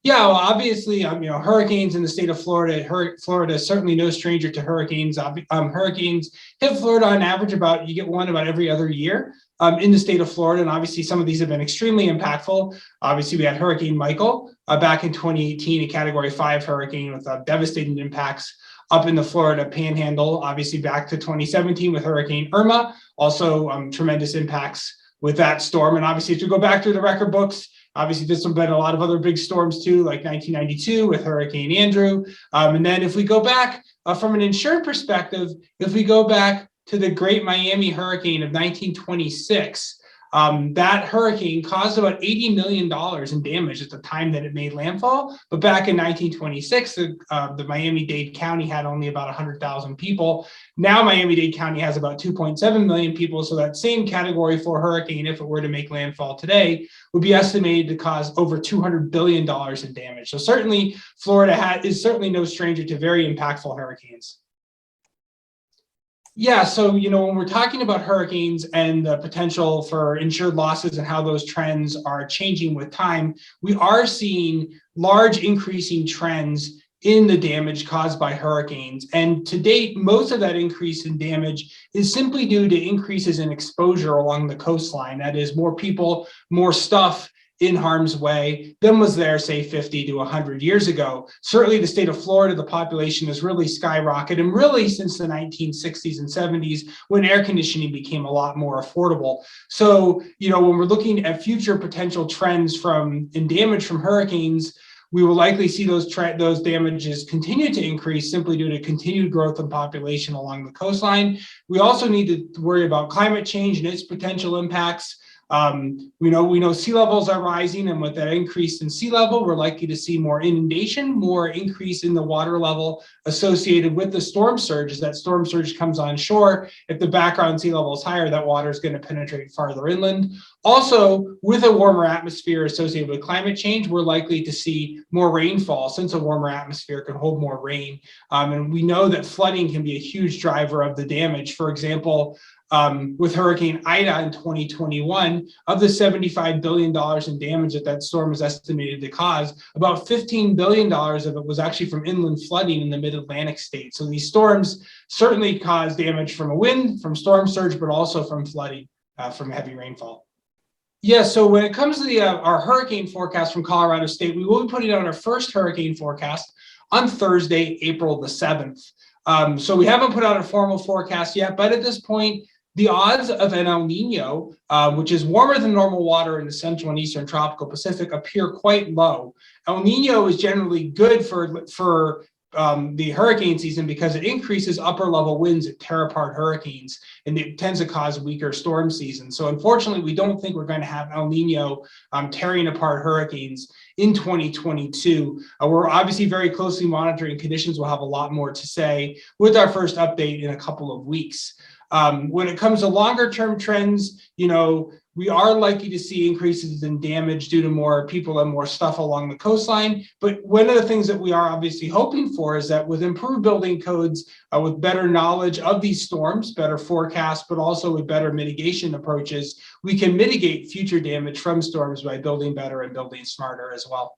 Yeah, well, obviously, hurricanes in the state of Florida. Florida is certainly no stranger to hurricanes. Hurricanes hit Florida on average you get one about every other year in the state of Florida. And obviously, some of these have been extremely impactful. Obviously, we had Hurricane Michael back in 2018, a Category 5 hurricane with devastating impacts up in the Florida Panhandle. Obviously, back to 2017 with Hurricane Irma, also tremendous impacts with that storm. And obviously, if you go back through the record books, obviously, there's been a lot of other big storms too, like 1992 with Hurricane Andrew. And then if we go back from an insured perspective, if we go back to the Great Miami Hurricane of 1926, that hurricane caused about $80 million in damage at the time that it made landfall. But back in 1926, the Miami-Dade County had only about 100,000 people. Now Miami-Dade County has about 2.7 million people. So that same Category 4 hurricane, if it were to make landfall today, would be estimated to cause over $200 billion in damage. So certainly Florida is certainly no stranger to very impactful hurricanes. Yeah, so when we're talking about hurricanes and the potential for insured losses and how those trends are changing with time, we are seeing large increasing trends in the damage caused by hurricanes. And to date, most of that increase in damage is simply due to increases in exposure along the coastline. That is, more people, more stuff in harm's way than was there, say, 50 to 100 years ago. Certainly the state of Florida, the population has really skyrocketed, and really since the 1960s and 70s, when air conditioning became a lot more affordable. So, when we're looking at future potential trends in damage from hurricanes, we will likely see those damages continue to increase simply due to continued growth in population along the coastline. We also need to worry about climate change and its potential impacts. We know sea levels are rising, and with that increase in sea level, we're likely to see more inundation, more increase in the water level associated with the storm surge. As that storm surge comes on shore, if the background sea level is higher, that water is going to penetrate farther inland. Also, with a warmer atmosphere associated with climate change, we're likely to see more rainfall, since a warmer atmosphere can hold more rain. And we know that flooding can be a huge driver of the damage. For example, with Hurricane Ida in 2021, of the $75 billion in damage that storm is estimated to cause, about $15 billion of it was actually from inland flooding in the mid-Atlantic states. So these storms certainly cause damage from a wind, from storm surge, but also from flooding, from heavy rainfall. Yeah, so when it comes to our hurricane forecast from Colorado State, we will be putting out our first hurricane forecast on Thursday, April the 7th. So we haven't put out a formal forecast yet, but at this point, the odds of an El Nino, which is warmer than normal water in the central and eastern tropical Pacific, appear quite low. El Nino is generally good for the hurricane season because it increases upper level winds that tear apart hurricanes, and it tends to cause weaker storm seasons. So unfortunately, we don't think we're going to have El Nino tearing apart hurricanes in 2022. We're obviously very closely monitoring conditions. We'll have a lot more to say with our first update in a couple of weeks. When it comes to longer term trends, we are likely to see increases in damage due to more people and more stuff along the coastline. But one of the things that we are obviously hoping for is that with improved building codes, with better knowledge of these storms, better forecasts, but also with better mitigation approaches, we can mitigate future damage from storms by building better and building smarter as well.